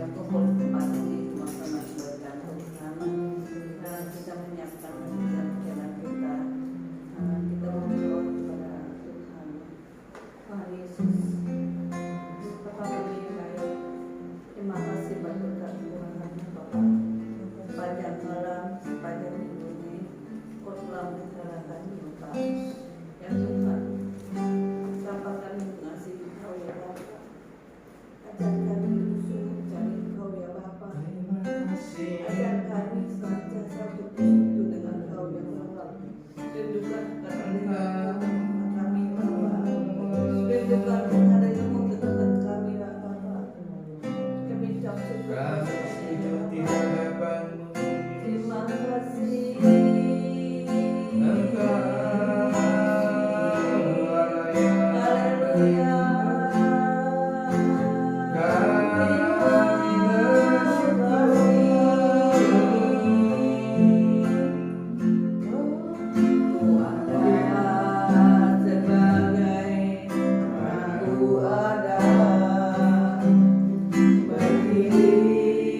kita kumpul pada di masa bergantung bersama. Kita menyiapkan jalan kita. Kita berdoa kepada Tuhan. Tuhan Yesus, Bapa kami yang baik, terima kasih berkat Tuhan Bapa. Sepanjang malam, sepanjang minggu ini, Kau telah menyerahkan kita. Ya Tuhan, siapa kami mengasihi Kau ya Bapa. Ajar kami berusaha mencari Kau ya Bapa. Ajar kami senantiasa bersekutu dengan Kau ya Bapa. Rindukan kehadiran kami Bapa. Rindukan kehadiran-Mu di dekat kami ya Bapa. Kami ucap syukur. Terima kasih. Haleluya. Sebagai aku ada berdiri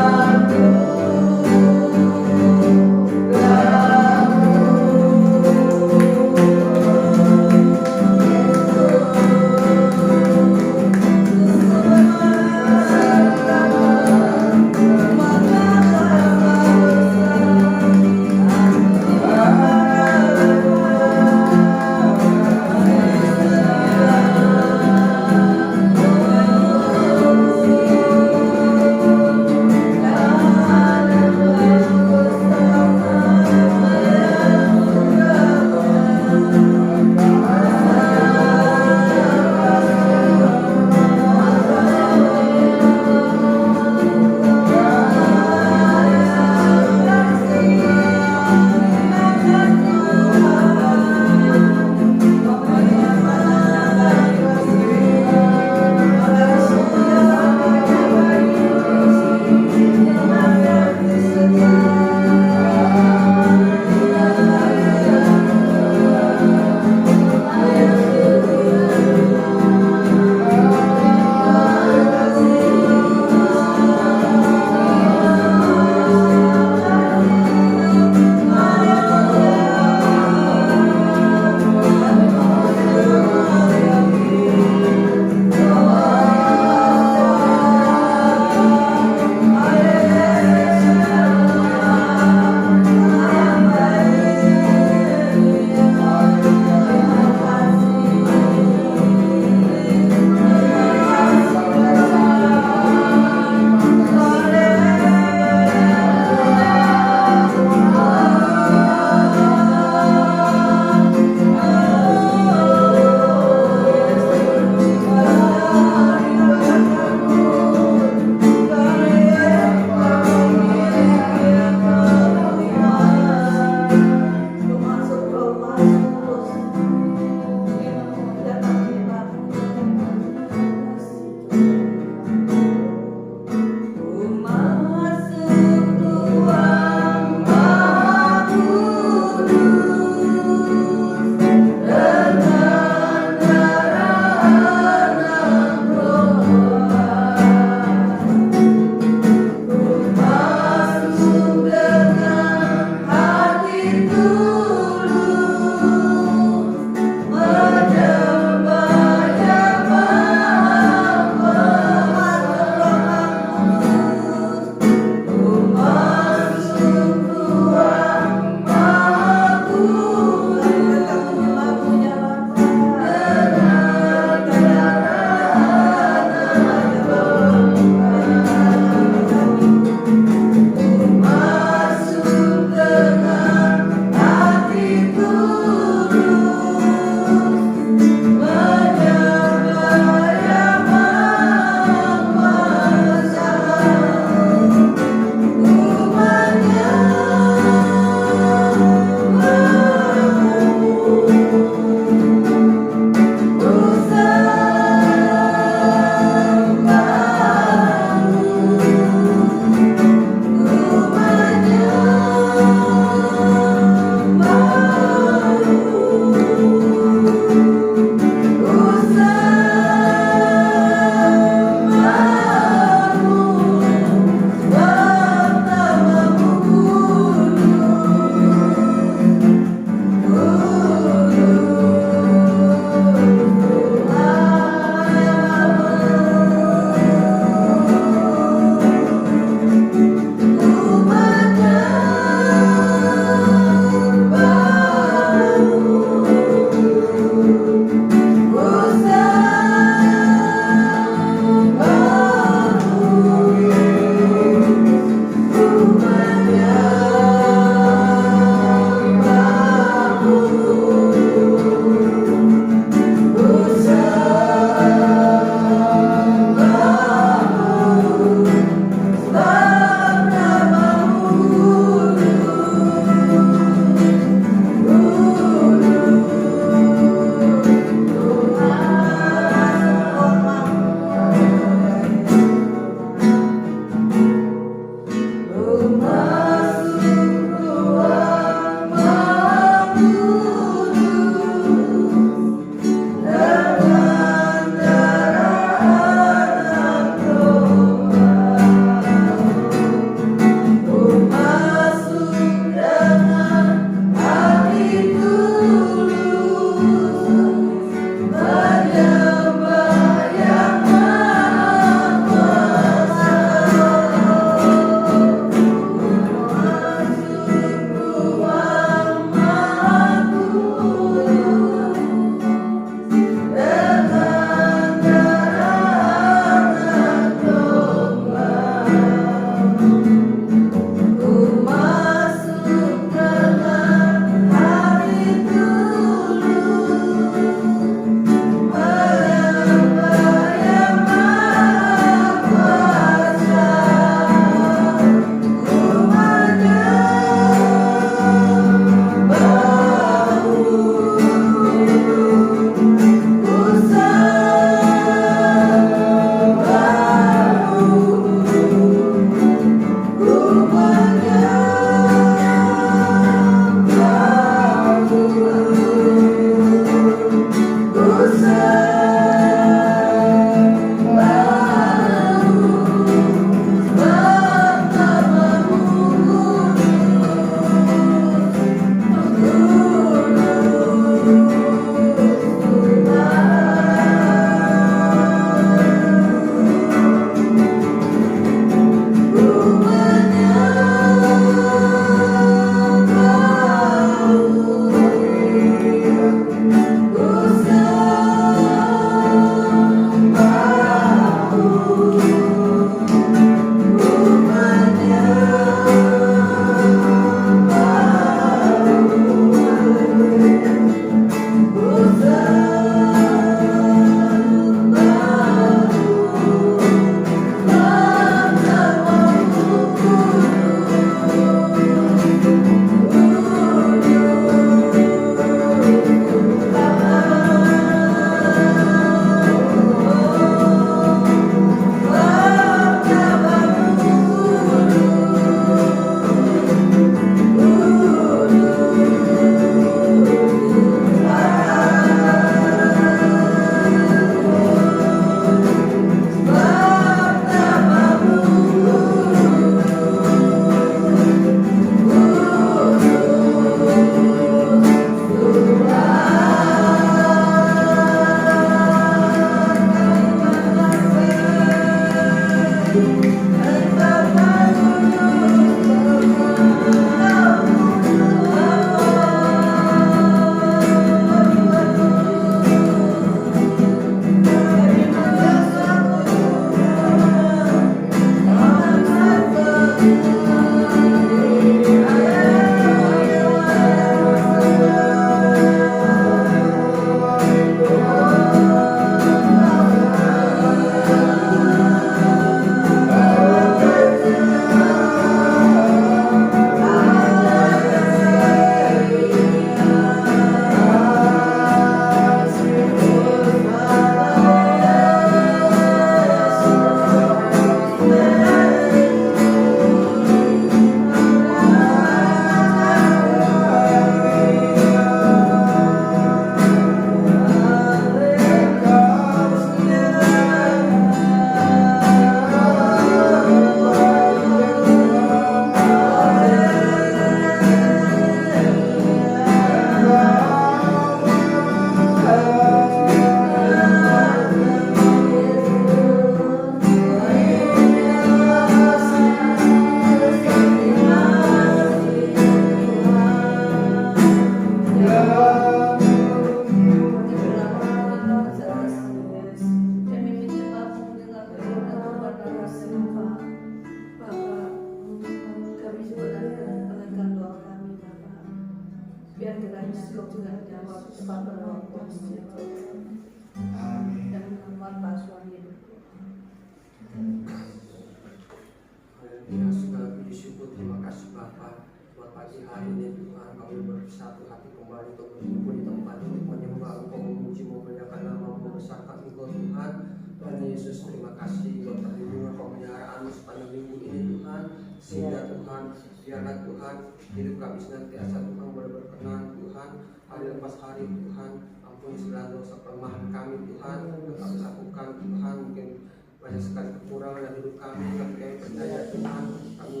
pagi hari ini Tuhan, kami bersatu hati kembali untuk berkumpul di tempat untuk menyembah Engkau, memuji, memuliakan nama-Mu, membesarkan Engkau Tuhan. Tuhan Yesus, terima kasih buat perlindungan pemeliharaan sepanjang minggu ini Tuhan, sehingga Tuhan biarlah Tuhan hidup kami senantiasa Tuhan boleh berkenan Tuhan, hari lepas hari Tuhan. Ampuni segala dosa kelemahan kami Tuhan yang kami lakukan Tuhan, mungkin banyak sekali kekurangan dalam hidup kami, tapi kami percaya Tuhan kami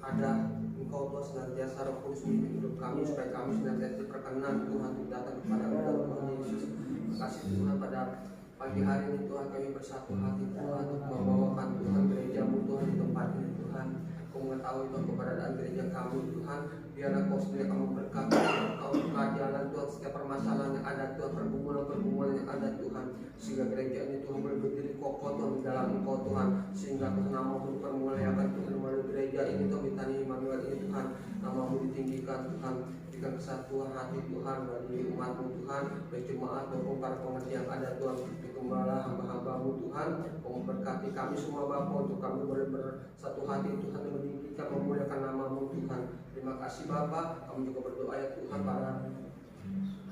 ada Engkau Tuhan senantiasa Roh Kudus memimpin hidup kami supaya kami senantiasa diperkenan Tuhan untuk datang kepada Engkau Tuhan Yesus. Terima kasih Tuhan, pada pagi hari ini Tuhan kami bersatu hati Tuhan untuk membawakan Tuhan gereja-Mu Tuhan di tempat ini Tuhan. Kau mengetahui Tuhan keberadaan gereja kami Tuhan, biarlah Kau sendiri akan memberkati Kau buka jalan Tuhan setiap permasalahan yang ada Tuhan, pergumulan-pergumulan yang ada Tuhan, sehingga gereja ini Tuhan boleh berdiri kokoh Tuhan di dalam Engkau Tuhan, sehingga Tuhan nama-Mu dipermuliakan Tuhan melalui gereja ini Tuhan, di Tani Immanuel ini Tuhan, nama-Mu ditinggikan Tuhan, berikan kesatuan hati Tuhan bagi umat-Mu Tuhan, baik jemaat maupun para pengerti yang ada Tuhan, gembala hamba-hamba-Mu Tuhan. Kau memberkati kami semua Bapa untuk kami boleh bersatu hati Tuhan dan meninggikan memuliakan nama-Mu Tuhan. Terima kasih Bapa, kami juga berdoa ya Tuhan pada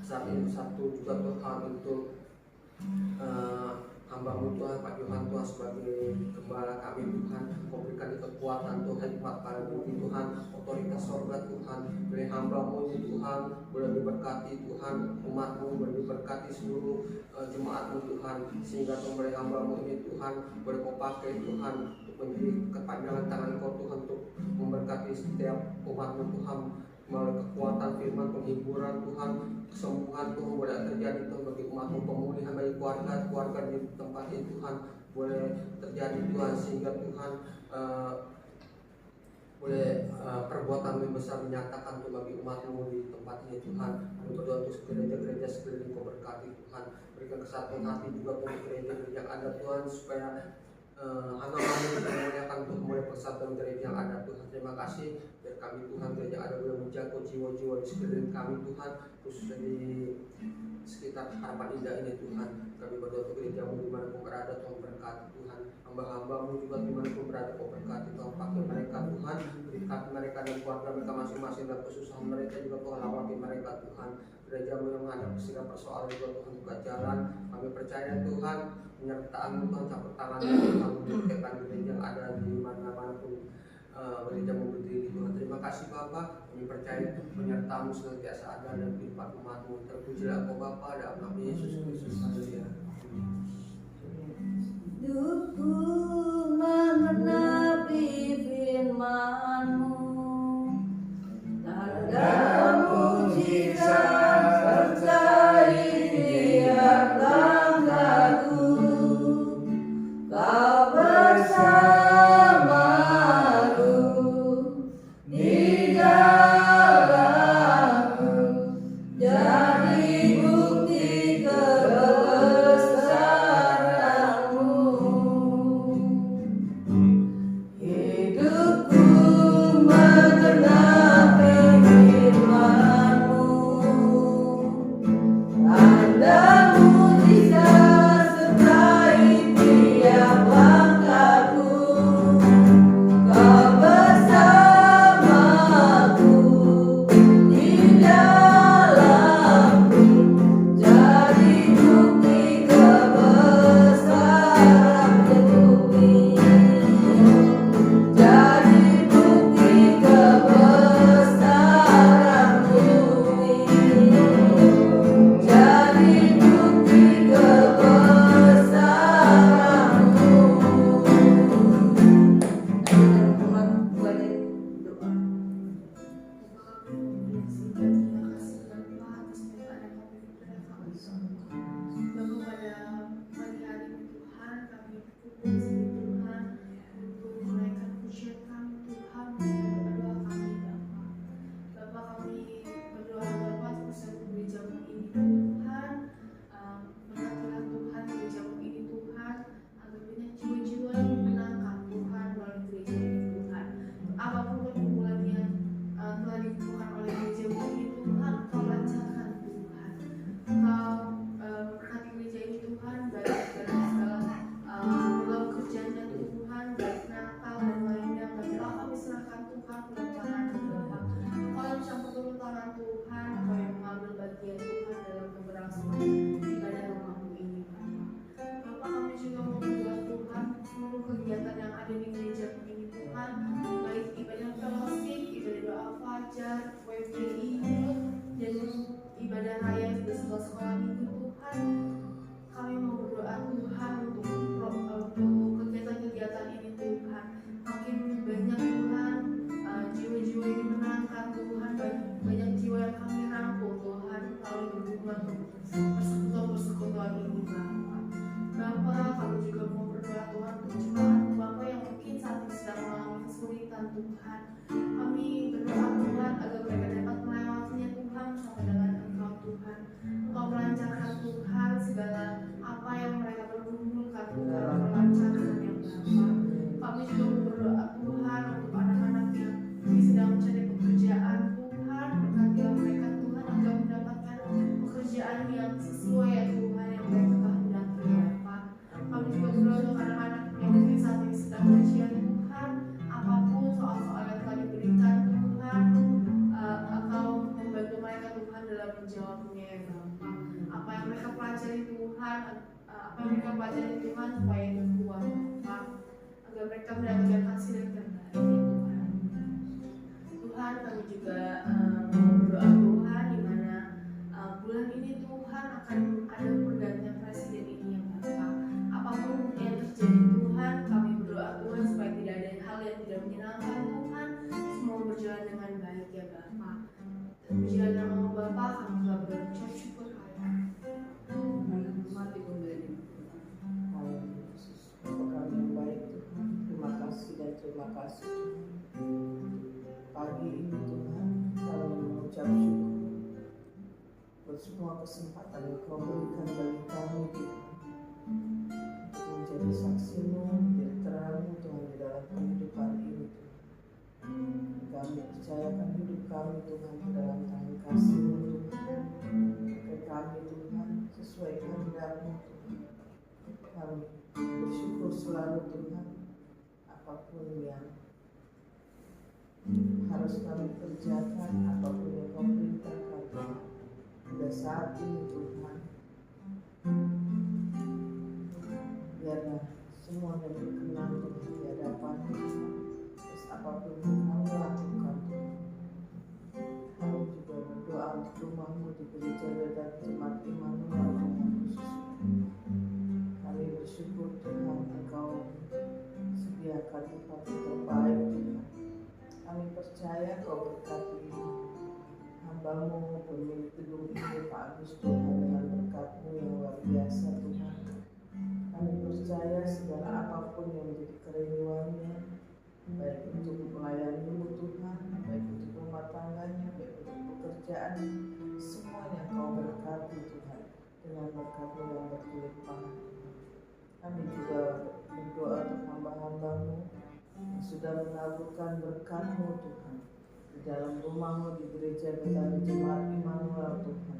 saat ini satu juga Tuhan untuk hamba-Mu Tuhan, Pak Johan Tuhan sebagai gembala kami Tuhan. Kau berikan kekuatan Tuhan, hikmat para bukti Tuhan, otoritas sorga Tuhan, beri hamba-Mu ini Tuhan boleh diberkati Tuhan, umat-Mu boleh diberkati seluruh jemaat-Mu Tuhan, sehingga Tuhan beri hamba-Mu ini Tuhan boleh Kau pakai Tuhan untuk menjadi kepanjangan tangan Kau Tuhan untuk memberkati setiap umat-Mu Tuhan melalui kekuatan firman, penghiburan Tuhan, kesembuhan Tuhan boleh terjadi Tuhan bagi umat-Mu, pemulihan bagi keluarga di tempat ini Tuhan boleh terjadi Tuhan, sehingga Tuhan boleh perbuatan yang besar menyatakan Tuhan bagi umat-Mu di tempat ini Tuhan. Kami berdoa untuk gereja-gereja sekeliling Kau berkati Tuhan, berikan kesatuan hati juga untuk gereja-gereja yang ada Tuhan, supaya hamba-Mu memuliakan Tuhan, mulai persatuan gereja yang ada Tuhan. Terima kasih, biar kami Tuhan gereja ada boleh menjaga jiwa-jiwa di sekeliling kami Tuhan, khususnya di sekitar Harapan Indah ini Tuhan. Kami berdoa untuk gereja-Mu dimanapun berada Tuhan, berkati Tuhan, hamba-hamba-Mu juga dimanapun berada Kau berkati Tuhan, pakai mereka Tuhan, berkati mereka dan keluarga mereka masing-masing, dan kesusahan mereka juga Tuhan lawati mereka Tuhan. Gereja-Mu yang menghadapi segala persoalan juga Tuhan buka jalan. Kami percaya Tuhan penyertaan-Mu Tuhan, campur tangan Tuhan memberkati gereja yang ada di mana-mana pun gereja-Mu berdiri Tuhan. Terima kasih Bapa, kami percaya penyertaan-Mu senantiasa ada dalam kehidupan umat-Mu. Terpujilah Engkau Bapa, dalam nama Yesus Kristus. Haleluya. Hidupku mengenapi firman-Mu, tanda mujizat sertai tiap langkahku. Kau bersamaku di dalamku, jadi bukti kebesaran-Mu. kasih pagi ini Tuhan, kami mengucap syukur buat semua kesempatan yang Kau berikan bagi kami Tuhan, untuk menjadi saksi-Mu, menjadi terang-Mu Tuhan di dalam kehidupan ini Tuhan. Kami percayakan hidup kami Tuhan ke dalam tangan kasih-Mu Tuhan. Pakai kami Tuhan sesuai kehendak-Mu Tuhan. Kami bersyukur selalu Tuhan, apapun yang harus kami kerjakan, apapun yang Kau perintahkan Tuhan, pada saat ini Tuhan, biarlah semuanya berkenan Tuhan di hadapan Tuhan. Terus apapun yang kami lakukan Tuhan, kami juga berdoa untuk rumah-Mu di gereja dan jemaat Immanuel Tuhan khususnya. Kami bersyukur Tuhan, Engkau sediakan tempat yang terbaik Tuhan. Kami percaya Kau berkati hamba-Mu, pemilik gedung ini Pak Agus Tuhan, dengan berkat-Mu yang luar biasa Tuhan. Kami percaya segala apapun yang menjadi kerinduannya, baik untuk melayani-Mu Tuhan, baik untuk rumah tangganya, baik untuk pekerjaan, semuanya Kau berkati Tuhan dengan berkat-Mu yang berlimpah. Kami juga berdoa untuk hamba-hamba-Mu yang sudah menaburkan berkat-Mu Tuhan di dalam rumah-Mu, di gereja Betani Jemaat Immanuel Tuhan,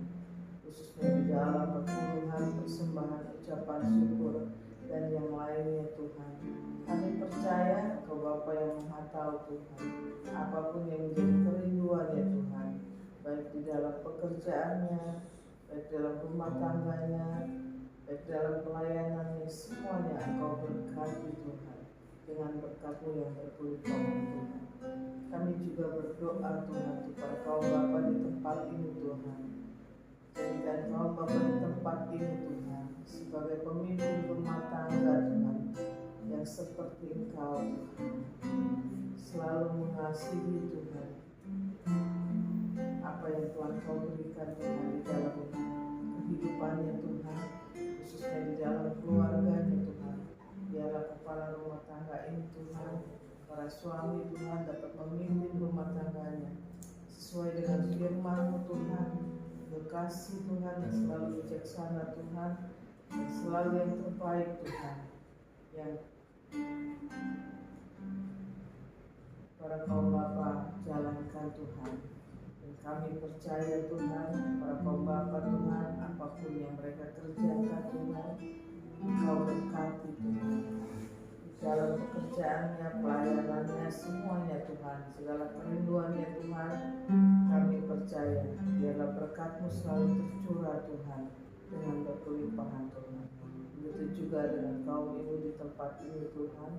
khususnya di dalam perpuluhan, persembahan, ucapan syukur dan yang lainnya Tuhan. Kami percaya Engkau Bapa yang Maha Tahu Tuhan, apapun yang menjadi kerinduannya Tuhan, baik di dalam pekerjaannya, baik dalam rumah tangganya, baik dalam pelayanannya, semuanya Engkau berkati Tuhan dengan berkat-Mu yang berlimpah Tuhan. Kami juga berdoa Tuhan kepada kaum Bapa di tempat ini Tuhan. Jadikan kaum Bapa di tempat ini Tuhan sebagai pemimpin rumah tangga Tuhan, yang seperti Engkau Tuhan, selalu mengasihi Tuhan apa yang Tuhan Kau berikan Tuhan di dalam kehidupannya Tuhan, khususnya di dalam keluarganya Tuhan. Biarlah kepala rumah tangga ini Tuhan, para suami Tuhan, dapat memimpin rumah tangganya sesuai dengan firman-Mu Tuhan, berkasih Tuhan, yang selalu bijaksana Tuhan, dan selalu yang terbaik Tuhan, yang para kaum Bapa jalankan Tuhan. Dan kami percaya Tuhan, para kaum Bapa Tuhan, apapun yang mereka kerjakan Tuhan, Engkau berkati Tuhan di dalam pekerjaannya, pelayanannya, semuanya Tuhan, segala kerinduannya Tuhan. Kami percaya biarlah berkat-Mu selalu tercurah Tuhan dengan berkelimpahan Tuhan. Begitu juga dengan kaum ibu di tempat ini Tuhan.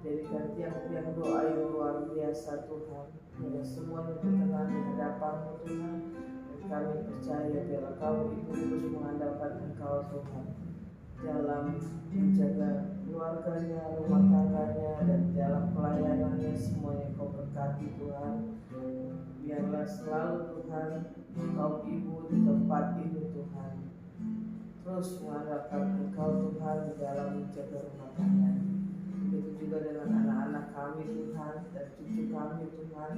Jadikan tiang-tiang doa yang luar biasa Tuhan, biarlah semuanya berkenan di hadapan-Mu Tuhan. Dan kami percaya biarlah kaum ibu terus mengandalkan Engkau Tuhan dalam menjaga keluarganya, rumah tangganya, dan dalam pelayanannya, semuanya Kau berkati Tuhan. Biarlah selalu Tuhan kaum ibu di tempat ini Tuhan terus mengandalkan Engkau Tuhan di dalam menjaga rumah tangga. Begitu juga dengan anak-anak kami Tuhan dan cucu kami Tuhan.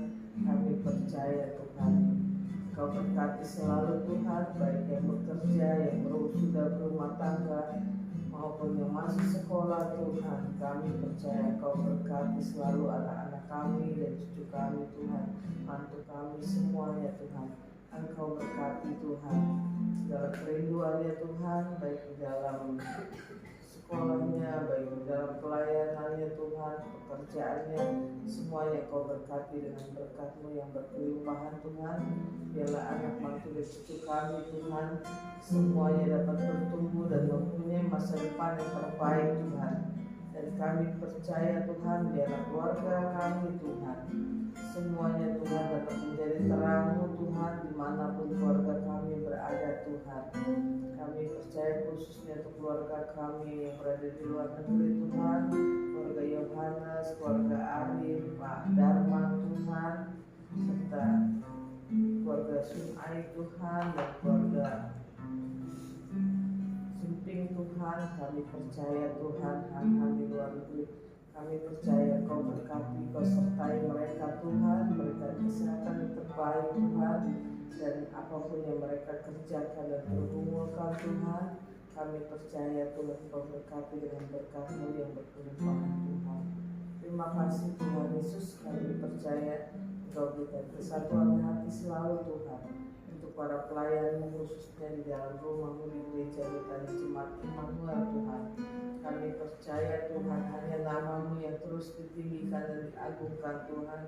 Kami percaya Tuhan Kau berkati selalu Tuhan, baik yang bekerja, yang sudah berumah tangga, maupun yang masih sekolah Tuhan. Kami percaya Kau berkati selalu anak-anak kami dan cucu kami Tuhan, mantu kami semuanya Tuhan. Engkau berkati Tuhan segala kerinduannya Tuhan, baik di dalam sekolahnya, baik di dalam pelayanannya Tuhan, pekerjaannya, semuanya Kau berkati dengan berkat-Mu yang berkelimpahan Tuhan. Biarlah anak mantu dan cucu kami Tuhan, semuanya dapat bertumbuh dan mempunyai masa depan yang terbaik Tuhan. Dan kami percaya Tuhan, biarlah keluarga kami Tuhan, semuanya Tuhan dapat menjadi terang-Mu Tuhan, dimanapun keluarga kami berada Tuhan. Kami percaya khususnya untuk keluarga kami yang berada di luar negeri Tuhan, keluarga Yohanes, keluarga Arif, Pak Darman Tuhan, serta keluarga Sunai Tuhan, dan keluarga Simping Tuhan. Kami percaya Tuhan, hal-hal di luar negeri, kami percaya Kau berkati berkati, Kau sertai mereka Tuhan, berikan kesehatan yang terbaik Tuhan, dan apapun yang mereka kerjakan dan pergumulkan Tuhan, kami percaya Tuhan Kau berkati dengan berkat-Mu yang berkelimpahan Tuhan. Terima kasih Tuhan Yesus, kami percaya Engkau berikan kesatuan hati selalu Tuhan untuk para pelayan-Mu, khususnya di dalam rumah-Mu di gereja Betani Jemaat Immanuel Tuhan. Kami percaya Tuhan hanya nama-Mu yang terus ditinggikan dan diagungkan Tuhan,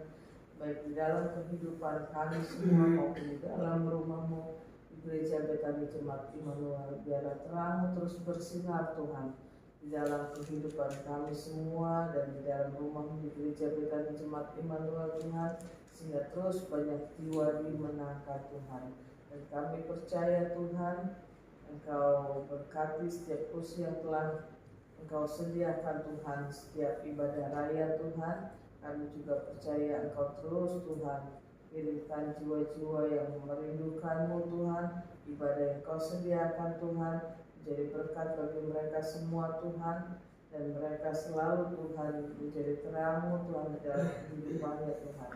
baik di dalam kehidupan kami semua maupun di dalam rumah-Mu di gereja Betani Jemaat Immanuel. Biarlah terang-Mu terus bersinar Tuhan di dalam kehidupan kami semua dan di dalam rumah-Mu di gereja Betani Jemaat Immanuel Tuhan, sehingga terus banyak jiwa dimenangkan Tuhan. Dan kami percaya Tuhan Engkau berkati setiap kursi yang telah Engkau sediakan Tuhan, setiap ibadah raya Tuhan. Kami juga percaya Engkau terus Tuhan kirimkan jiwa-jiwa yang merindukan-Mu Tuhan, ibadah yang Kau sediakan Tuhan menjadi berkat bagi mereka semua Tuhan, dan mereka selalu Tuhan menjadi terang-Mu Tuhan di dalam kehidupannya Tuhan.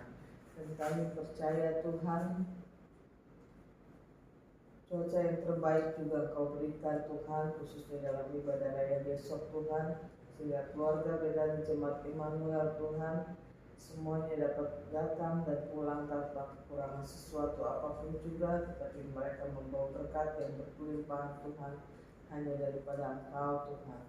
Dan kami percaya Tuhan cuaca yang terbaik juga Kau berikan Tuhan, khususnya dalam ibadah raya besok Tuhan, sehingga keluarga Betani Jemaat Immanuel Tuhan semuanya dapat datang dan pulang tanpa kekurangan sesuatu apapun juga, tetapi mereka membawa berkat yang berlimpah Tuhan hanya daripada Engkau Tuhan.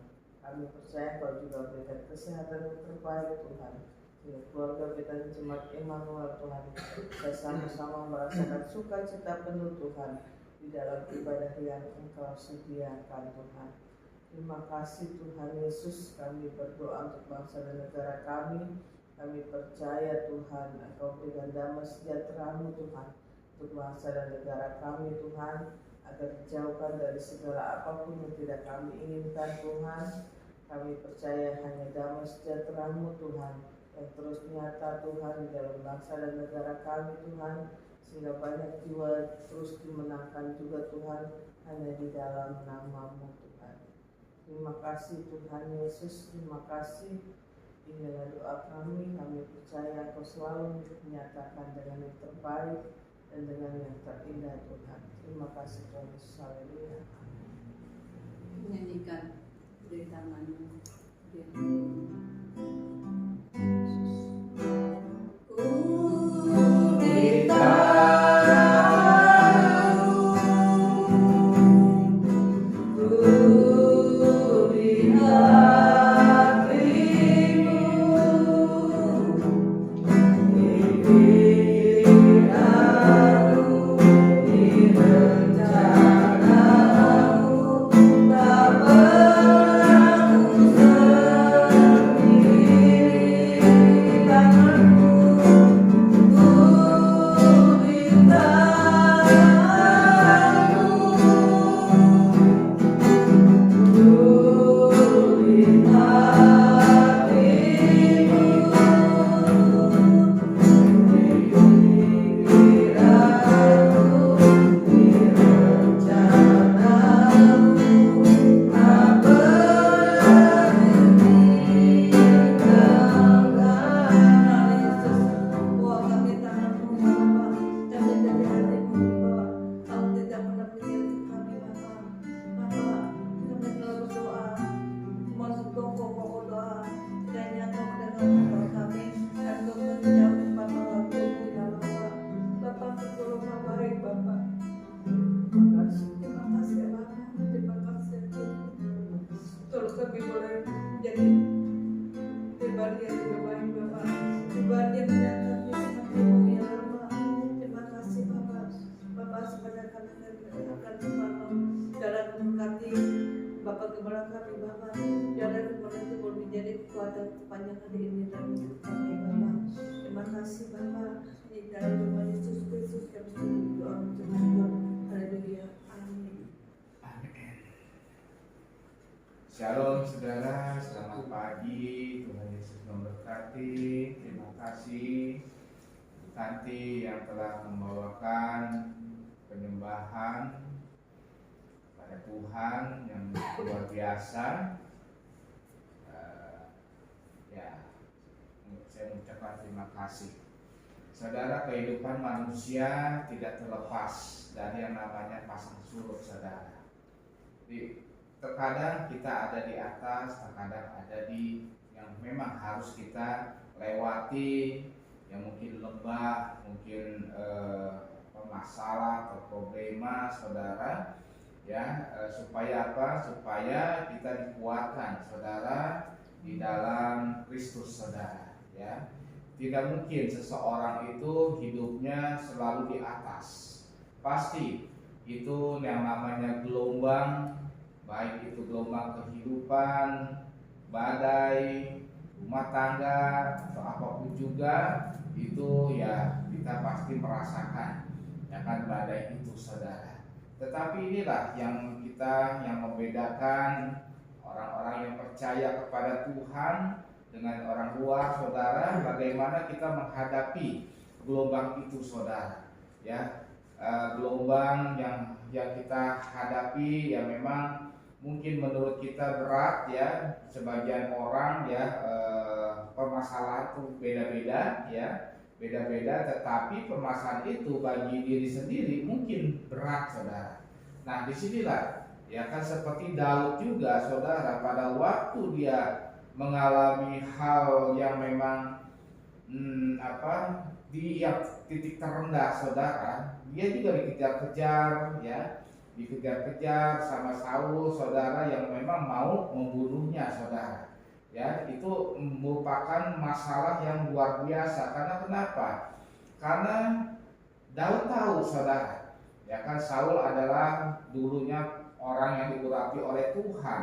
Kami percaya Kau juga berikan kesehatan yang terbaik Tuhan, sehingga keluarga Betani Jemaat Immanuel Tuhan bisa sama-sama merasakan sukacita penuh Tuhan di dalam ibadah yang Engkau sediakan Tuhan. Terima kasih Tuhan Yesus, kami berdoa untuk bangsa dan negara kami. Kami percaya Tuhan Engkau berikan damai sejahtera-Mu Tuhan untuk bangsa dan negara kami Tuhan, agar dijauhkan dari segala apapun yang tidak kami inginkan Tuhan. Kami percaya hanya damai sejahtera-Mu Tuhan yang terus nyata Tuhan di dalam bangsa dan negara kami Tuhan, sehingga banyak jiwa terus dimenangkan juga Tuhan hanya di dalam nama-Mu Tuhan. Terima kasih Tuhan Yesus, terima kasih. Inilah doa kami percaya Engkau selalu menyatakan dengan yang terbaik dan dengan yang terindah Tuhan. Terima kasih Tuhan Yesus, haleluya. Menyanyikan dari tangan-Mu. Bapak Gembala kami Bapak, jalan kepada itu boleh menjadi kekuatan sepanjang hari ini dalam hidup kami Bapak. Terima kasih Bapak, di dalam nama Yesus Kristus kami berdoa bersyukur. Haleluya, amin. Amin. Shalom saudara, selamat pagi. Tuhan Yesus memberkati. Terima kasih Tanti yang telah membawakan penyembahan pada Tuhan yang luar biasa. Ya, saya mengucapkan terima kasih. Saudara, kehidupan manusia tidak terlepas dari yang namanya pasang surut, saudara. Terkadang kita ada di atas, terkadang ada di yang memang harus kita lewati, yang mungkin lembah, mungkin masalah atau problema, saudara. Ya, supaya apa? Supaya kita dikuatkan, saudara, di dalam Kristus, saudara. Ya, tidak mungkin seseorang itu hidupnya selalu di atas. Pasti itu yang namanya gelombang, baik itu gelombang kehidupan, badai, rumah tangga, atau apapun juga, itu ya kita pasti merasakan ya kan badai itu, saudara. Tetapi inilah yang membedakan orang-orang yang percaya kepada Tuhan dengan orang luar, saudara. Bagaimana kita menghadapi gelombang itu, saudara. Ya, gelombang yang kita hadapi ya memang mungkin menurut kita berat ya. Sebagian orang ya permasalahan itu beda-beda ya. Beda-beda, tetapi permasalahan itu bagi diri sendiri mungkin berat, saudara. Nah, disinilah ya kan seperti Daud juga, saudara, pada waktu dia mengalami hal yang memang di titik terendah, saudara, dia juga dikejar-kejar ya, dikejar-kejar sama Saul, saudara, yang memang mau membunuhnya, saudara. Ya, itu merupakan masalah yang luar biasa. Karena kenapa? Karena Daud tahu, saudara, ya kan Saul adalah dulunya orang yang diurapi oleh Tuhan.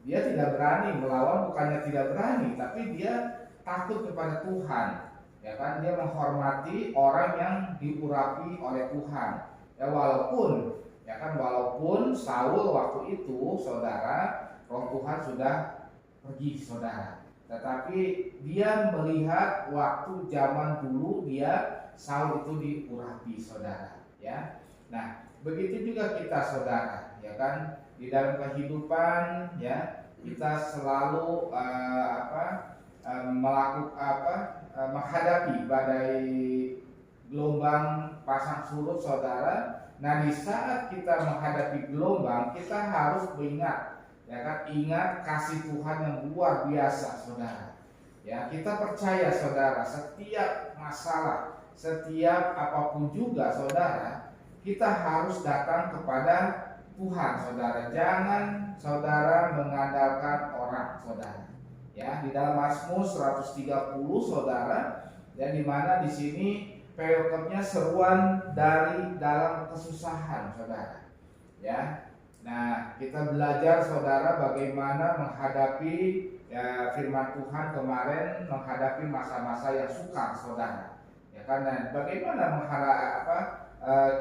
Dia tidak berani melawan, bukannya tidak berani, tapi dia takut kepada Tuhan. Ya kan, dia menghormati orang yang diurapi oleh Tuhan. Ya, walaupun Saul waktu itu, saudara, Roh Tuhan sudah pergi, saudara. Tetapi dia melihat waktu zaman dulu Saul itu diurapi, saudara. Ya, nah begitu juga kita, saudara. Ya kan, di dalam kehidupan ya kita selalu menghadapi badai gelombang pasang surut, saudara. Nah, di saat kita menghadapi gelombang, kita harus ingat kasih Tuhan yang luar biasa, saudara. Ya, kita percaya, saudara, setiap masalah, setiap apapun juga, saudara, kita harus datang kepada Tuhan, saudara. Jangan saudara mengandalkan orang, saudara. Ya, di dalam Mazmur 130, saudara, ya, di mana di sini perikopnya seruan dari dalam kesusahan, saudara. Ya. Nah, kita belajar, saudara, bagaimana menghadapi ya, firman Tuhan kemarin, menghadapi masa-masa yang sukar, saudara. Ya kan, dan bagaimana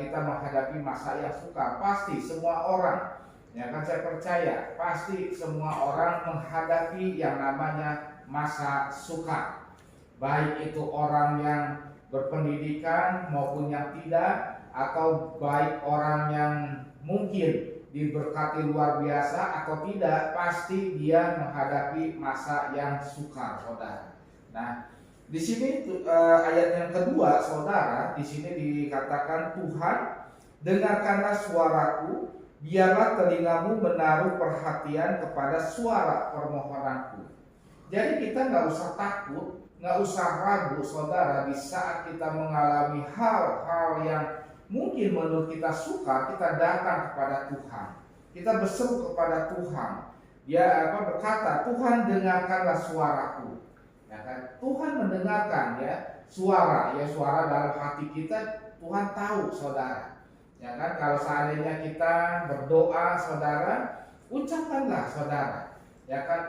kita menghadapi masa yang sukar? Pasti semua orang, ya kan, saya percaya pasti semua orang menghadapi yang namanya masa sukar. Baik itu orang yang berpendidikan maupun yang tidak, atau baik orang yang mungkin diberkati luar biasa atau tidak, pasti dia menghadapi masa yang sukar, saudara. Nah, di sini ayat yang kedua, saudara, di sini dikatakan, Tuhan, dengarkanlah suaraku, biarlah telingamu menaruh perhatian kepada suara permohonanku. Jadi kita nggak usah takut, nggak usah ragu, saudara, di saat kita mengalami hal-hal yang mungkin menurut kita sukar, kita datang kepada Tuhan. Kita berseru kepada Tuhan. Dia berkata, Tuhan, dengarkanlah suaraku. Ya kan? Tuhan mendengarkan ya suara dalam hati kita. Tuhan tahu, saudara. Ya kan? Kalau seandainya kita berdoa, saudara, ucapkanlah, saudara. Ya kan?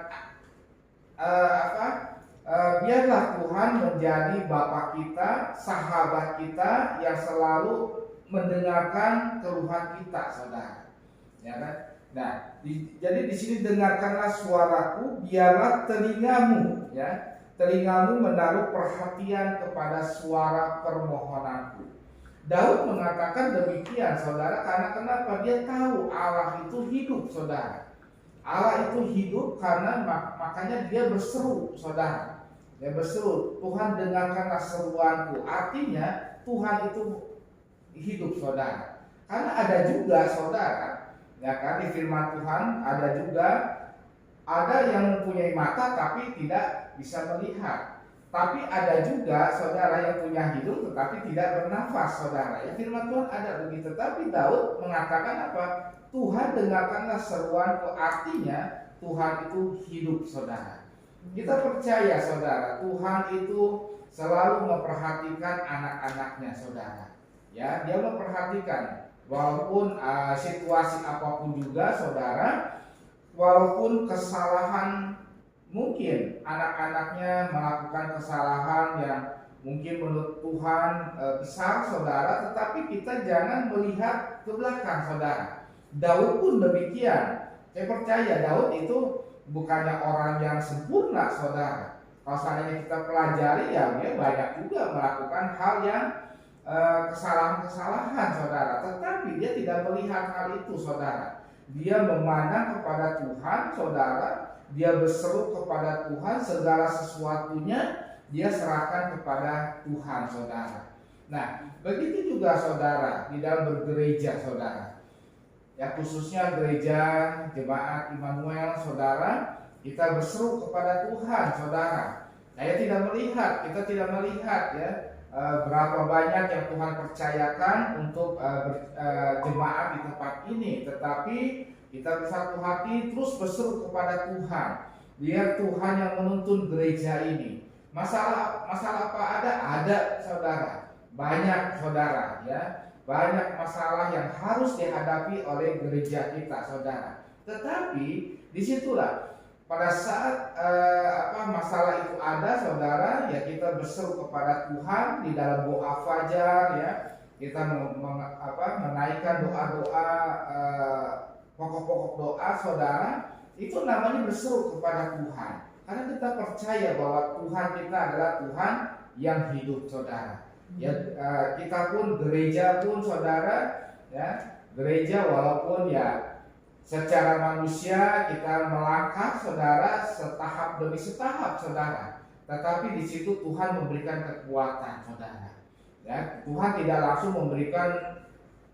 Biarlah Tuhan menjadi Bapa kita, sahabat kita yang selalu mendengarkan keluhan kita, saudara. Ya kan? Nah, jadi di sini dengarkanlah suaraku, biarlah telingamu, ya, telingamu menaruh perhatian kepada suara permohonanku. Daud mengatakan demikian, saudara, karena kenapa? Dia tahu Allah itu hidup, saudara. Allah itu hidup karena makanya dia berseru, saudara. Ya berseru, Tuhan dengarkanlah seruanku. Artinya Tuhan itu hidup saudara. Karena ada juga saudara, ya kan, di firman Tuhan ada juga ada yang mempunyai mata tapi tidak bisa melihat. Tapi ada juga saudara yang punya hidung tetapi tidak bernafas saudara. Ya firman Tuhan ada begitu. Tapi Daud mengatakan apa? Tuhan dengarkanlah seruanku. Artinya Tuhan itu hidup saudara. Kita percaya saudara, Tuhan itu selalu memperhatikan anak-anaknya saudara. Ya, dia memperhatikan walaupun situasi apapun juga saudara, walaupun kesalahan mungkin anak-anaknya melakukan kesalahan yang mungkin menurut Tuhan besar saudara, tetapi kita jangan melihat ke belakang saudara. Daud pun demikian. Saya percaya Daud itu bukannya orang yang sempurna saudara. Kalau seandainya kita pelajari ya dia banyak juga melakukan hal yang kesalahan-kesalahan saudara. Tetapi dia tidak melihat hal itu saudara. Dia memandang kepada Tuhan saudara. Dia berseru kepada Tuhan, segala sesuatunya dia serahkan kepada Tuhan saudara. Nah begitu juga saudara di dalam bergereja saudara. Ya khususnya gereja jemaat Immanuel saudara, kita berseru kepada Tuhan saudara. Saya tidak melihat, kita tidak melihat ya berapa banyak yang Tuhan percayakan untuk jemaat di tempat ini, tetapi kita bersatu hati terus berseru kepada Tuhan. Biar Tuhan yang menuntun gereja ini. Masalah apa ada? Ada saudara, banyak saudara ya. Banyak masalah yang harus dihadapi oleh gereja kita saudara. Tetapi disitulah pada saat masalah itu ada saudara, ya kita berseru kepada Tuhan di dalam doa fajar ya. Kita menaikkan doa-doa pokok-pokok doa saudara, itu namanya berseru kepada Tuhan. Karena kita percaya bahwa Tuhan kita adalah Tuhan yang hidup saudara. Ya kita pun gereja pun saudara ya, gereja walaupun ya secara manusia kita melangkah saudara setahap demi setahap saudara, tetapi di situ Tuhan memberikan kekuatan saudara. Ya Tuhan tidak langsung memberikan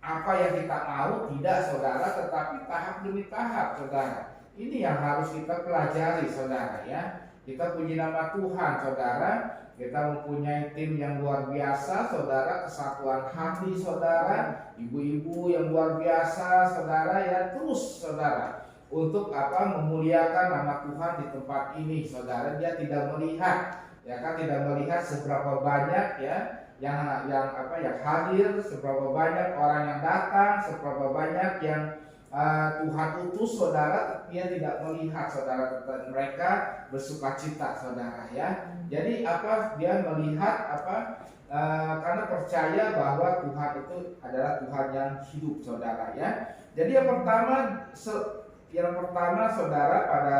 apa yang kita mau, tidak saudara, tetapi tahap demi tahap saudara. Ini yang harus kita pelajari saudara ya. Kita puji nama Tuhan saudara. Kita mempunyai tim yang luar biasa saudara, kesatuan hati saudara, ibu-ibu yang luar biasa saudara ya, terus saudara untuk memuliakan nama Tuhan di tempat ini saudara. Dia tidak melihat ya kan, tidak melihat seberapa banyak ya yang hadir, seberapa banyak orang yang datang, seberapa banyak yang Tuhan utus saudara. Dia tidak melihat saudara, mereka bersukacita saudara ya. Jadi dia melihat karena percaya bahwa Tuhan itu adalah Tuhan yang hidup saudara ya. Jadi yang pertama saudara pada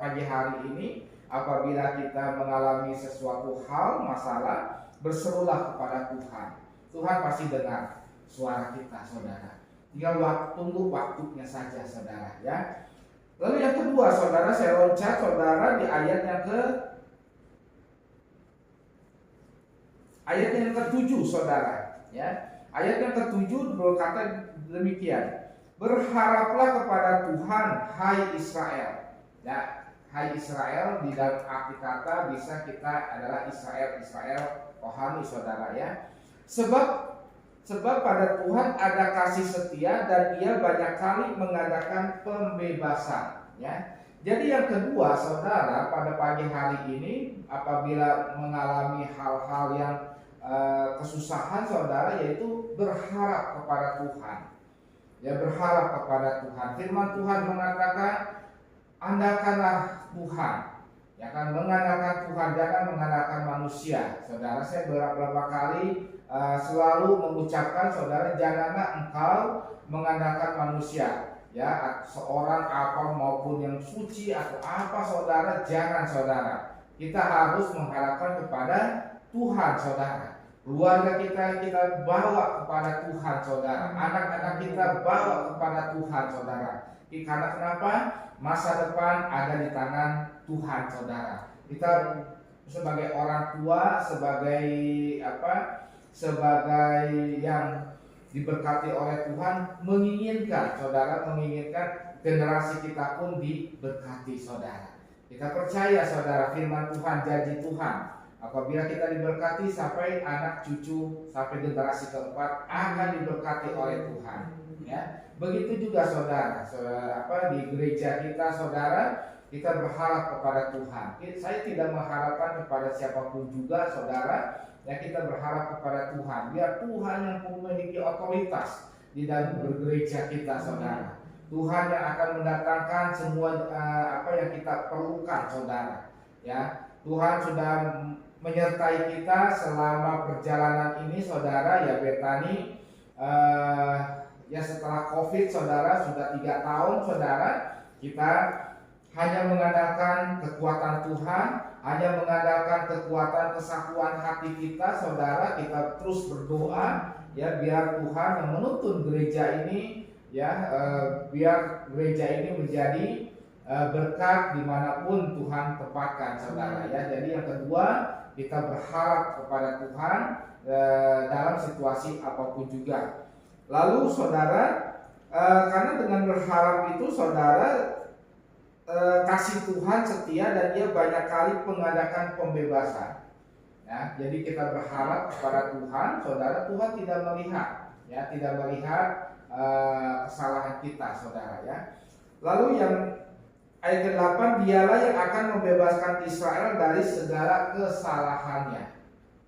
pagi hari ini, apabila kita mengalami sesuatu hal masalah, berserulah kepada Tuhan. Tuhan pasti dengar suara kita saudara. Tinggal tunggu waktunya saja saudara ya. Lalu yang kedua saudara, saya loncat saudara di ayat yang ke-7 saudara ya. Ayat yang ke-7 berkata demikian. Berharaplah kepada Tuhan hai Israel. Ya, hai Israel di dalam arti kata bisa kita adalah Israel rohani saudara ya. Sebab pada Tuhan ada kasih setia dan Ia banyak kali mengadakan pembebasan ya. Jadi yang kedua saudara, pada pagi hari ini apabila mengalami hal-hal yang kesusahan saudara, yaitu berharap kepada Tuhan. Ya berharap kepada Tuhan. Firman Tuhan mengatakan andalkanlah Tuhan. Ya kan, mengandalkan Tuhan, jangan mengandalkan manusia. Saudara, saya beberapa kali selalu mengucapkan saudara, janganlah engkau mengandalkan manusia. Ya, seorang apa maupun yang suci atau apa saudara, jangan saudara. Kita harus mengharapkan kepada Tuhan saudara. Keluarga kita bawa kepada Tuhan saudara. Anak-anak kita bawa kepada Tuhan saudara. Karena kenapa? Masa depan ada di tangan Tuhan saudara. Kita sebagai orang tua, sebagai sebagai yang diberkati oleh Tuhan, menginginkan generasi kita pun diberkati, saudara. Kita percaya, saudara, firman Tuhan, janji Tuhan, apabila kita diberkati sampai anak cucu, sampai generasi keempat akan diberkati oleh Tuhan. Ya, begitu juga saudara, di gereja kita, saudara, kita berharap kepada Tuhan. Saya tidak mengharapkan kepada siapapun juga, saudara. Ya, kita berharap kepada Tuhan. Biar Tuhan yang memiliki otoritas di dalam bergereja kita, saudara. Tuhan yang akan mendatangkan semua apa yang kita perlukan, saudara. Ya, Tuhan sudah menyertai kita selama perjalanan ini, saudara. Ya, Betani, ya setelah COVID, saudara, sudah 3 tahun, saudara. Kita hanya mengandalkan kekuatan Tuhan, hanya mengandalkan kekuatan kesatuan hati kita, saudara. Kita terus berdoa, ya, biar Tuhan yang menuntun gereja ini, ya, biar gereja ini menjadi berkat dimanapun Tuhan tempatkan, saudara. Ya, jadi yang kedua, kita berharap kepada Tuhan dalam situasi apapun juga. Lalu, saudara, karena dengan berharap itu, saudara, kasih Tuhan setia dan Dia banyak kali mengadakan pembebasan. Ya, jadi kita berharap kepada Tuhan, saudara. Tuhan tidak melihat, ya, tidak melihat kesalahan kita, saudara. Ya. Lalu yang ayat ke-8, Dialah yang akan membebaskan Israel dari segala kesalahannya.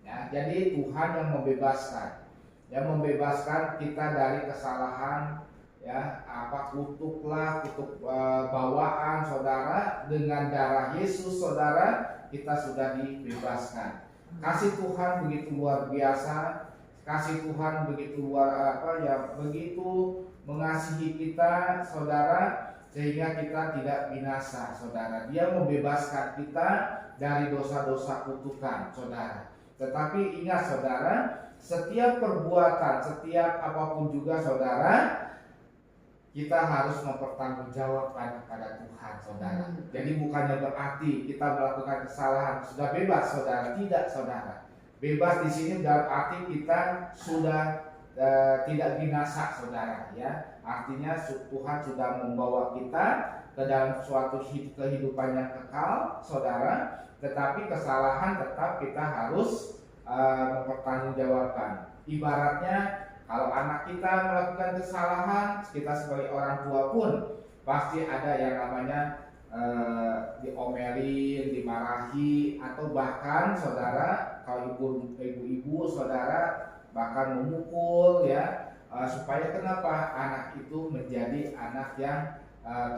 Ya, jadi Tuhan yang membebaskan, yang membebaskan kita dari kesalahan. Ya, kutuk bawaan, saudara. Dengan darah Yesus, saudara, kita sudah dibebaskan. Kasih Tuhan begitu luar biasa, kasih Tuhan begitu begitu mengasihi kita, saudara, sehingga kita tidak binasa, saudara. Dia membebaskan kita dari dosa-dosa kutukan, saudara. Tetapi ingat, saudara, setiap perbuatan, setiap apapun juga, saudara, kita harus mempertanggungjawabkan kepada Tuhan, saudara. Jadi bukannya berarti kita melakukan kesalahan sudah bebas, saudara. Tidak, saudara. Bebas di sini dalam arti kita sudah tidak binasa, saudara. Ya, artinya Tuhan sudah membawa kita ke dalam suatu kehidupan yang kekal, saudara. Tetapi kesalahan tetap kita harus mempertanggungjawabkan. Ibaratnya, kalau anak kita melakukan kesalahan, kita sebagai orang tua pun pasti ada yang namanya diomelin, dimarahi, atau bahkan, saudara, kalau ibu-ibu, saudara, bahkan memukul, ya, supaya kenapa? Anak itu menjadi anak yang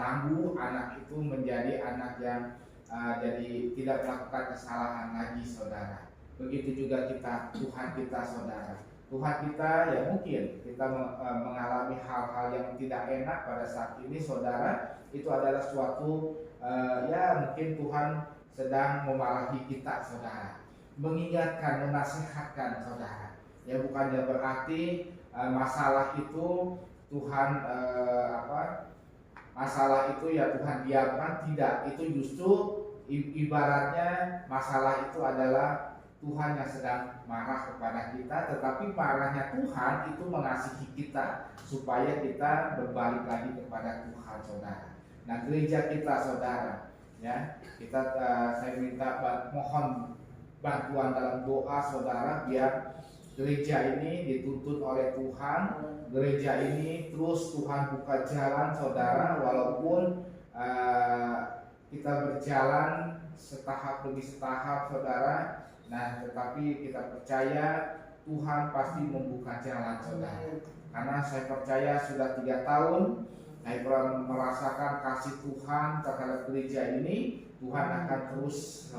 tangguh, anak itu menjadi anak yang jadi tidak melakukan kesalahan lagi, saudara. Begitu juga Tuhan kita, saudara. Tuhan kita, ya mungkin kita mengalami hal-hal yang tidak enak pada saat ini, saudara. Itu adalah suatu ya mungkin Tuhan sedang memarahi kita, saudara, mengingatkan, menasihatkan, saudara. Ya, bukannya berarti masalah itu Tuhan masalah itu ya Tuhan diamkan, tidak. Itu justru ibaratnya masalah itu adalah Tuhan yang sedang marah kepada kita, tetapi marahnya Tuhan itu mengasihi kita supaya kita berbalik lagi kepada Tuhan, saudara. Nah, gereja kita, saudara, ya, saya minta mohon bantuan dalam doa, saudara, biar gereja ini dituntun oleh Tuhan. Gereja ini terus Tuhan buka jalan, saudara, walaupun kita berjalan setahap demi setahap, saudara. Nah, tetapi kita percaya Tuhan pasti membuka jalan, saudara. Karena saya percaya sudah 3 tahun saya pernah merasakan kasih Tuhan terhadap gereja ini. Tuhan akan terus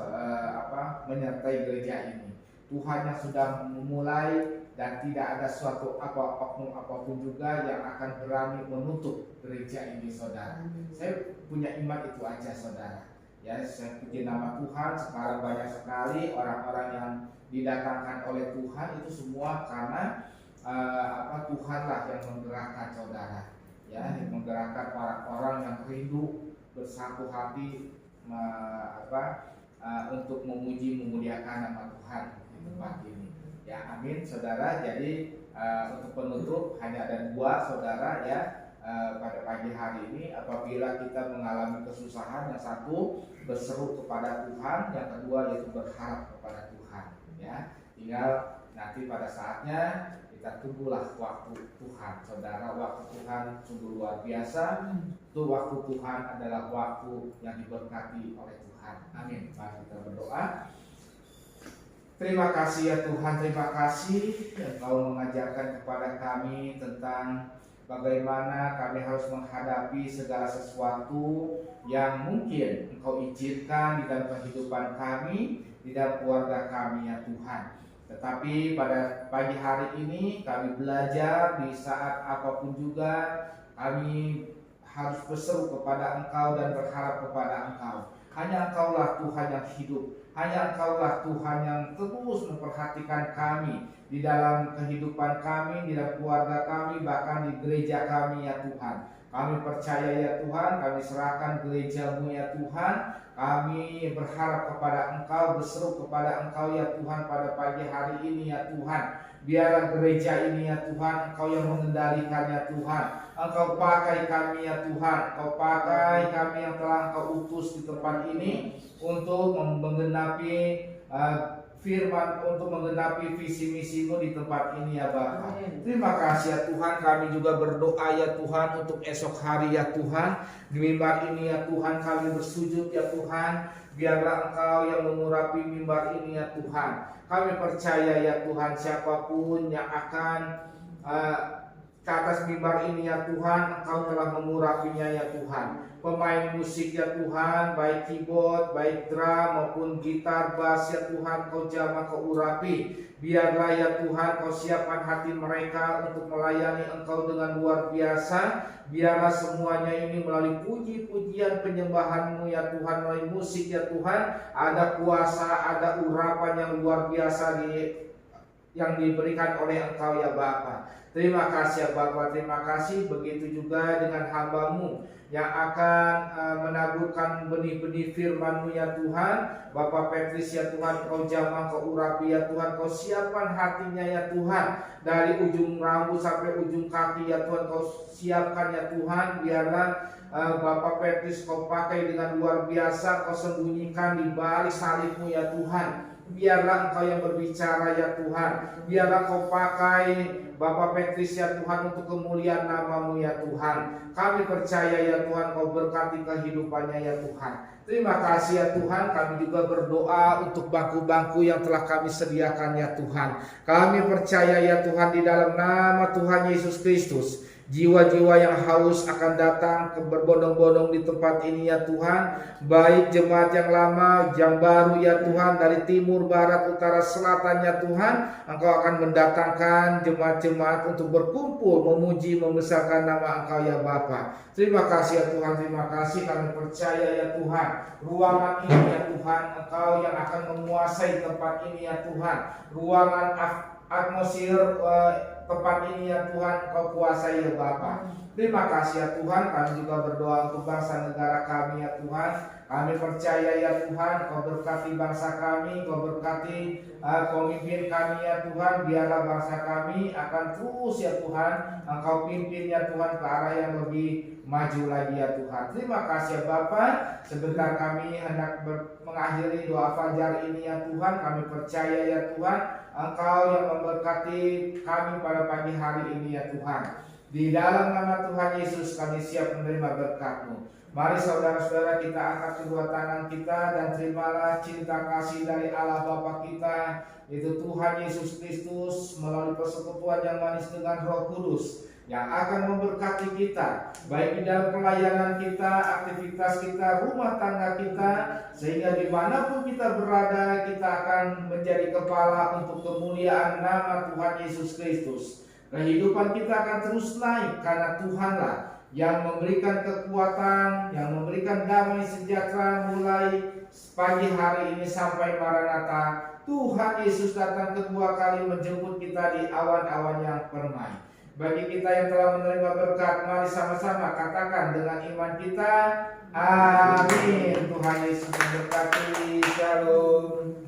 menyertai gereja ini. Tuhan yang sudah memulai, dan tidak ada suatu oknum apapun juga yang akan berani menutup gereja ini, saudara. Saya punya iman itu aja, saudara. Ya, saya puji nama Tuhan. Sekarang banyak sekali orang-orang yang didatangkan oleh Tuhan, itu semua karena Tuhanlah yang menggerakkan, saudara. Ya, yang menggerakkan orang-orang yang rindu bersatu hati untuk memuji memuliakan nama Tuhan di tempat ini. Ya, amin saudara. Jadi untuk penutup hanya ada 2 saudara ya pada pagi hari ini. Apabila kita mengalami kesusahan, yang satu berseru kepada Tuhan, yang kedua yaitu berharap kepada Tuhan ya. Tinggal nanti pada saatnya kita tunggulah waktu Tuhan saudara. Waktu Tuhan sungguh luar biasa. Itu waktu Tuhan adalah waktu yang diberkati oleh Tuhan. Amin. Mari kita berdoa. Terima kasih ya Tuhan, terima kasih Engkau mengajarkan kepada kami tentang bagaimana kami harus menghadapi segala sesuatu yang mungkin Engkau izinkan di dalam kehidupan kami, di dalam keluarga kami ya Tuhan. Tetapi pada pagi hari ini kami belajar di saat apapun juga kami harus berseru kepada Engkau dan berharap kepada Engkau. Hanya Engkaulah Tuhan yang hidup. Hanya Engkaulah Tuhan yang terus memperhatikan kami di dalam kehidupan kami, di dalam keluarga kami, bahkan di gereja kami ya Tuhan. Kami percaya ya Tuhan, kami serahkan gereja-Mu ya Tuhan. Kami berharap kepada Engkau, berseru kepada Engkau ya Tuhan pada pagi hari ini ya Tuhan. Biarlah gereja ini ya Tuhan, Engkau yang mengendalikan ya Tuhan. Engkau pakai kami ya Tuhan, Engkau pakai kami yang telah Engkau utus di tempat ini untuk menggenapi firman, untuk menggenapi visi misimu di tempat ini ya Bapa. Terima kasih ya Tuhan. Kami juga berdoa ya Tuhan untuk esok hari ya Tuhan. Di mimbar ini ya Tuhan kami bersujud ya Tuhan. Biarlah Engkau yang mengurapi mimbar ini ya Tuhan. Kami percaya ya Tuhan, siapapun yang akan ke atas mimbar ini ya Tuhan, Engkau telah mengurapinya ya Tuhan. Pemain musik ya Tuhan, baik keyboard, baik drum maupun gitar, bass ya Tuhan, Kau jamah, Kau urapi. Biarlah ya Tuhan Kau siapkan hati mereka untuk melayani Engkau dengan luar biasa. Biarlah semuanya ini melalui puji-pujian penyembahan-Mu ya Tuhan, melalui musik ya Tuhan, ada kuasa, ada urapan yang luar biasa yang diberikan oleh Engkau ya Bapa. Terima kasih ya Bapa, terima kasih. Begitu juga dengan hamba-Mu yang akan menaburkan benih-benih firman-Mu ya Tuhan. Bapak Petrus ya Tuhan, Kau jamah, Kau urapi ya Tuhan, Kau siapkan hatinya ya Tuhan. Dari ujung rambut sampai ujung kaki ya Tuhan, Kau siapkan ya Tuhan. Biarlah Bapak Petrus Kau pakai dengan luar biasa, Kau sembunyikan di balik salib-Mu ya Tuhan. Biarlah Engkau yang berbicara ya Tuhan. Biarlah Kau pakai Bapak Petrus ya Tuhan untuk kemuliaan nama-Mu ya Tuhan. Kami percaya ya Tuhan, Kau berkati kehidupannya ya Tuhan. Terima kasih ya Tuhan. Kami juga berdoa untuk bangku-bangku yang telah kami sediakan ya Tuhan. Kami percaya ya Tuhan, di dalam nama Tuhan Yesus Kristus, jiwa-jiwa yang haus akan datang ke berbondong-bondong di tempat ini ya Tuhan. Baik jemaat yang lama, yang baru ya Tuhan, dari timur, barat, utara, selatan ya Tuhan. Engkau akan mendatangkan jemaat-jemaat untuk berkumpul memuji, membesarkan nama Engkau ya Bapa. Terima kasih ya Tuhan, terima kasih. Kami percaya ya Tuhan, ruangan ini ya Tuhan, Engkau yang akan menguasai tempat ini ya Tuhan. Ruangan atmosfer tempat ini ya Tuhan, Kau kuasai ya Bapa. Terima kasih ya Tuhan. Kami juga berdoa untuk bangsa negara kami ya Tuhan. Kami percaya ya Tuhan, Kau berkati bangsa kami, Kau berkati pemimpin kami ya Tuhan. Biarlah bangsa kami akan terus ya Tuhan, Engkau pimpin ya Tuhan ke arah yang lebih maju lagi ya Tuhan. Terima kasih ya Bapa. Sebentar kami hendak mengakhiri doa fajar ini ya Tuhan. Kami percaya ya Tuhan, Engkau yang memberkati kami pada pagi hari ini ya Tuhan. Di dalam nama Tuhan Yesus kami siap menerima berkat-Mu. Mari saudara-saudara kita angkat kedua tangan kita dan terimalah cinta kasih dari Allah Bapa kita, yaitu Tuhan Yesus Kristus, melalui persekutuan yang manis dengan Roh Kudus yang akan memberkati kita, baik di dalam pelayanan kita, aktivitas kita, rumah tangga kita, sehingga dimanapun kita berada, kita akan menjadi kepala untuk kemuliaan nama Tuhan Yesus Kristus. Kehidupan kita akan terus naik karena Tuhanlah yang memberikan kekuatan, yang memberikan damai sejahtera mulai pagi hari ini sampai Maranatha. Tuhan Yesus datang kedua kali menjemput kita di awan-awan yang permai. Bagi kita yang telah menerima berkat, mari sama-sama katakan dengan iman kita, Amin. Tuhan Yesus memberkati. Shalom.